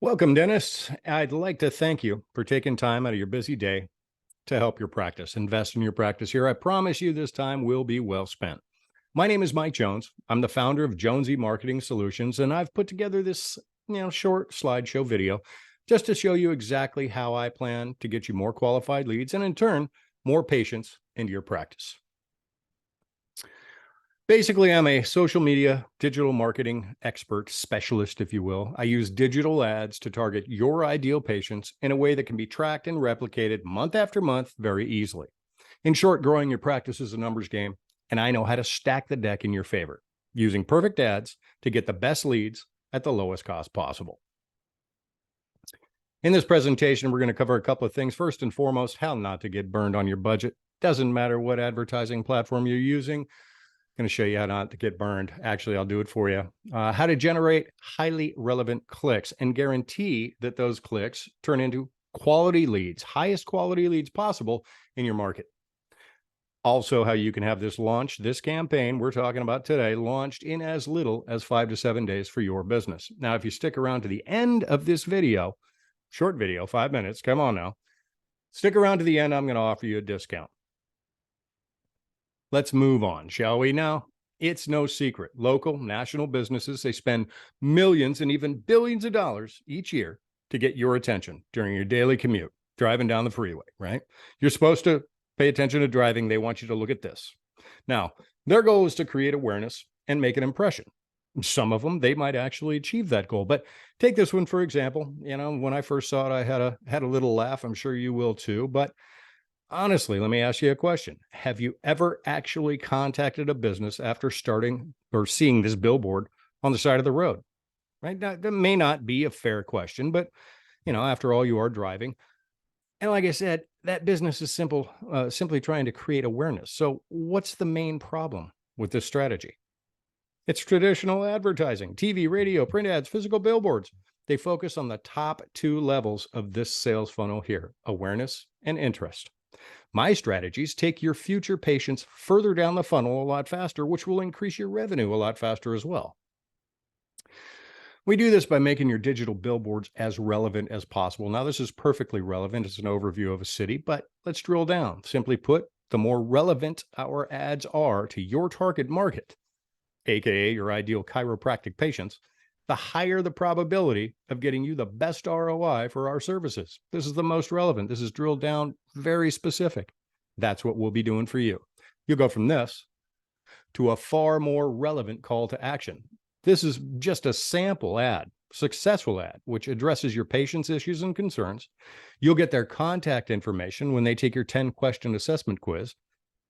Welcome, Dennis. I'd like to thank you for taking time out of your busy day to help your practice. Invest in your practice here. I promise you this time will be well spent. My name is Mike Jones. I'm the founder of Jonesy Marketing Solutions, and I've put together this short slideshow video just to show you exactly how I plan to get you more qualified leads and in turn, more patients into your practice. Basically, I'm a social media, digital marketing expert specialist, if you will. I use digital ads to target your ideal patients in a way that can be tracked and replicated month after month very easily. In short, growing your practice is a numbers game, and I know how to stack the deck in your favor, using perfect ads to get the best leads at the lowest cost possible. In this presentation, we're going to cover a couple of things. First and foremost, how not to get burned on your budget. Doesn't matter what advertising platform you're using. Going to show you how not to get burned. Actually, I'll do it for you. How to generate highly relevant clicks and guarantee that those clicks turn into quality leads, highest quality leads possible in your market. Also, how you can have this campaign we're talking about today, launched in as little as 5 to 7 days for your business. Now, if you stick around to the end of this video, short video, 5 minutes, come on now, stick around to the end, I'm going to offer you a discount. Let's move on, shall we now? It's no secret. Local, national businesses, they spend millions and even billions of dollars each year to get your attention during your daily commute, driving down the freeway, right? You're supposed to pay attention to driving. They want you to look at this. Now, their goal is to create awareness and make an impression. Some of them, they might actually achieve that goal. But take this one, for example. When I first saw it, I had a little laugh. I'm sure you will too. But honestly, let me ask you a question. Have you ever actually contacted a business after starting or seeing this billboard on the side of the road? Right? Now, that may not be a fair question, but after all, you are driving. And like I said, that business is simply trying to create awareness. So what's the main problem with this strategy? It's traditional advertising, TV, radio, print ads, physical billboards. They focus on the top two levels of this sales funnel here, awareness and interest. My strategies take your future patients further down the funnel a lot faster, which will increase your revenue a lot faster as well. We do this by making your digital billboards as relevant as possible. Now, this is perfectly relevant. It's an overview of a city, but let's drill down. Simply put, the more relevant our ads are to your target market, aka your ideal chiropractic patients, the higher the probability of getting you the best ROI for our services. This is the most relevant. This is drilled down, very specific. That's what we'll be doing for you. You'll go from this to a far more relevant call to action. This is just a sample ad, successful ad, which addresses your patient's issues and concerns. You'll get their contact information when they take your 10-question assessment quiz.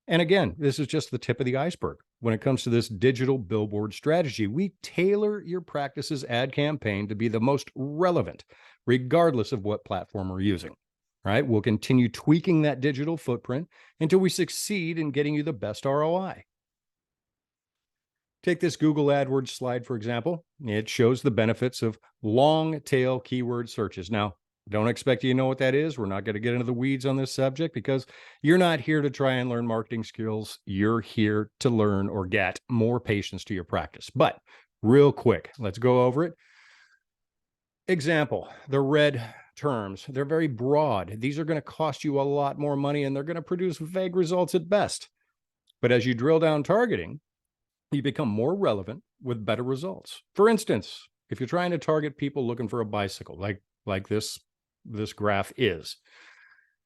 And again, this is just the tip of the iceberg. When it comes to this digital billboard strategy, we tailor your practice's ad campaign to be the most relevant, regardless of what platform we're using. Right? We'll continue tweaking that digital footprint until we succeed in getting you the best ROI. Take this Google AdWords slide, for example. It shows the benefits of long tail keyword searches. Now, don't expect you to know what that is. We're not going to get into the weeds on this subject because you're not here to try and learn marketing skills. You're here to learn or get more patients to your practice. But real quick, let's go over it. Example, the red terms, they're very broad. These are going to cost you a lot more money and they're going to produce vague results at best. But as you drill down targeting, you become more relevant with better results. For instance, if you're trying to target people looking for a bicycle, like this graph is,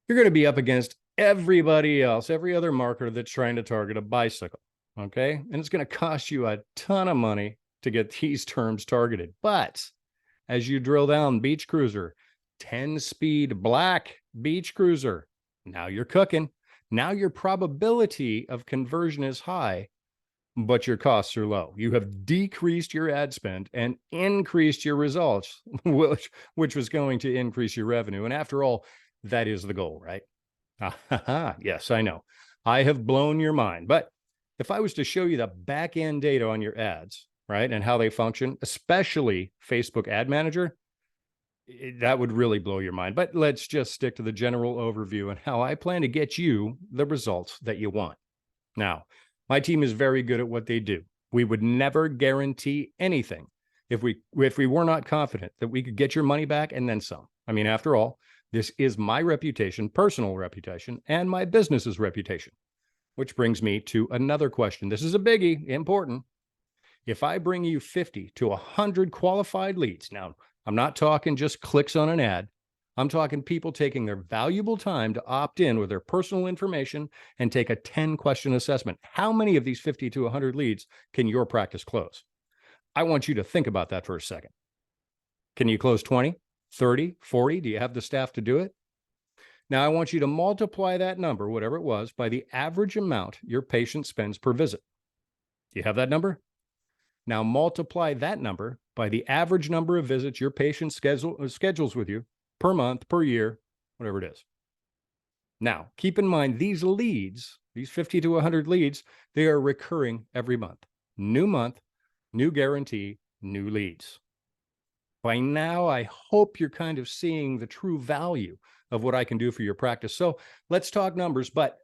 you're going to be up against everybody else, every other marketer that's trying to target a bicycle. Okay. And it's going to cost you a ton of money to get these terms targeted. But as you drill down beach cruiser, 10-speed black beach cruiser, now you're cooking. Now your probability of conversion is high, but your costs are low. You have decreased your ad spend and increased your results, which was going to increase your revenue. And after all, that is the goal, right? Yes, I know. I have blown your mind. But if I was to show you the back end data on your ads, right, and how they function, especially Facebook Ad Manager, that would really blow your mind. But let's just stick to the general overview and how I plan to get you the results that you want. Now, my team is very good at what they do. We would never guarantee anything if we were not confident that we could get your money back and then some. I mean, after all, this is my reputation, personal reputation, and my business's reputation. Which brings me to another question. This is a biggie, important. If I bring you 50 to 100 qualified leads, now I'm not talking just clicks on an ad. I'm talking people taking their valuable time to opt in with their personal information and take a 10-question assessment. How many of these 50 to 100 leads can your practice close? I want you to think about that for a second. Can you close 20, 30, 40? Do you have the staff to do it? Now, I want you to multiply that number, whatever it was, by the average amount your patient spends per visit. Do you have that number? Now, multiply that number by the average number of visits your patient schedules with you per month, per year, whatever it is. Now, keep in mind, these leads, these 50 to 100 leads, they are recurring every month. New month, new guarantee, new leads. By now, I hope you're kind of seeing the true value of what I can do for your practice. So let's talk numbers, but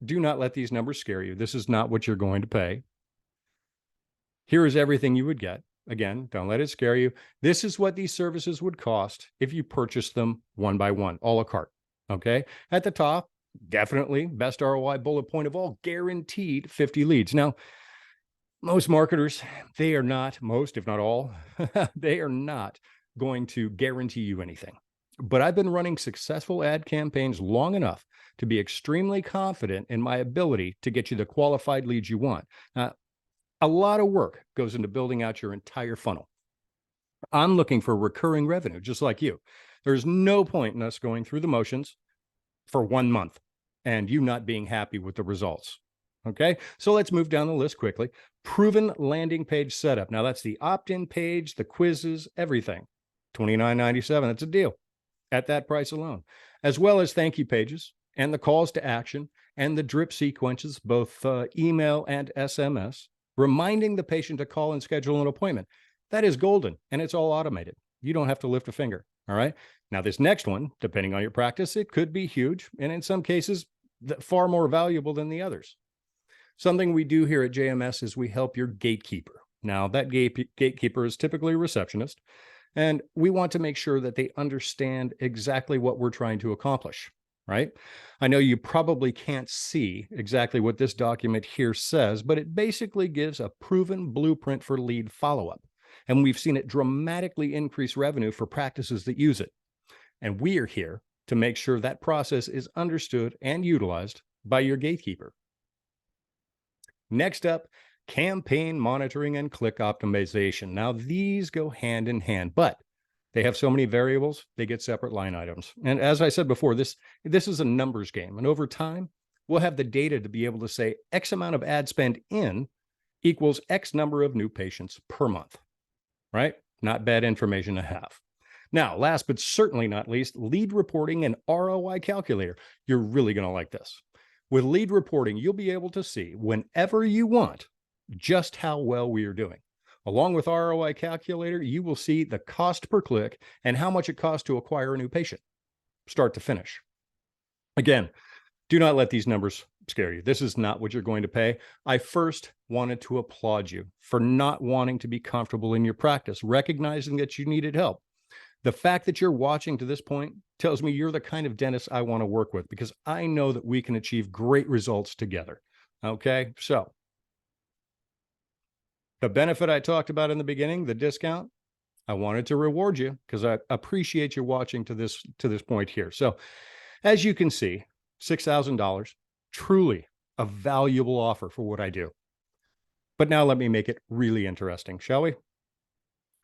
do not let these numbers scare you. This is not what you're going to pay. Here is everything you would get. Again, don't let it scare you. This is what these services would cost if you purchased them one by one, a la carte. Okay. At the top, definitely best ROI bullet point of all, guaranteed 50 leads. Now, most marketers, they are not, most, if not all, they are not going to guarantee you anything. But I've been running successful ad campaigns long enough to be extremely confident in my ability to get you the qualified leads you want. A lot of work goes into building out your entire funnel. I'm looking for recurring revenue, just like you. There's no point in us going through the motions for 1 month and you not being happy with the results. Okay, so let's move down the list quickly. Proven landing page setup. Now that's the opt-in page, the quizzes, everything. $29.97, that's a deal at that price alone, as well as thank you pages and the calls to action and the drip sequences, both email and SMS, reminding the patient to call and schedule an appointment. That is golden, and it's all automated. You don't have to lift a finger, all right? Now, this next one, depending on your practice, it could be huge, and in some cases, far more valuable than the others. Something we do here at JMS is we help your gatekeeper. Now, that gatekeeper is typically a receptionist, and we want to make sure that they understand exactly what we're trying to accomplish, right? I know you probably can't see exactly what this document here says, but it basically gives a proven blueprint for lead follow-up. And we've seen it dramatically increase revenue for practices that use it. And we are here to make sure that process is understood and utilized by your gatekeeper. Next up, campaign monitoring and click optimization. Now, these go hand in hand, but they have so many variables, they get separate line items. And as I said before, this is a numbers game. And over time, we'll have the data to be able to say X amount of ad spend in equals X number of new patients per month, right? Not bad information to have. Now, last but certainly not least, lead reporting and ROI calculator. You're really going to like this. With lead reporting, you'll be able to see whenever you want just how well we are doing. Along with ROI calculator, you will see the cost per click and how much it costs to acquire a new patient, start to finish. Again, do not let these numbers scare you. This is not what you're going to pay. I first wanted to applaud you for not wanting to be comfortable in your practice, recognizing that you needed help. The fact that you're watching to this point tells me you're the kind of dentist I want to work with, because I know that we can achieve great results together. Okay, so the benefit I talked about in the beginning, the discount, I wanted to reward you because I appreciate you watching to this point here. So as you can see, $6,000, truly a valuable offer for what I do. But now let me make it really interesting, shall we?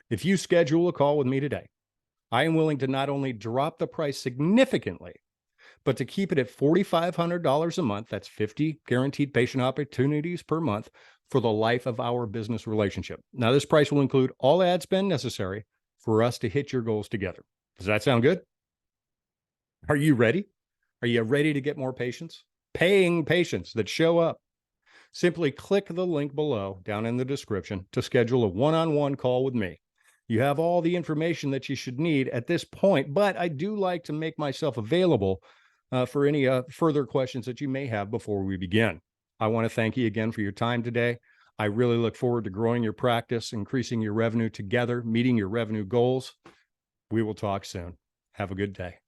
If you schedule a call with me today, I am willing to not only drop the price significantly, but to keep it at $4,500 a month. That's 50 guaranteed patient opportunities per month for the life of our business relationship. Now, this price will include all ad spend necessary for us to hit your goals together. Does that sound good? Are you ready? Are you ready to get more patients? Paying patients that show up. Simply click the link below down in the description to schedule a one-on-one call with me. You have all the information that you should need at this point, but I do like to make myself available for any further questions that you may have before we begin. I want to thank you again for your time today. I really look forward to growing your practice, increasing your revenue together, meeting your revenue goals. We will talk soon. Have a good day.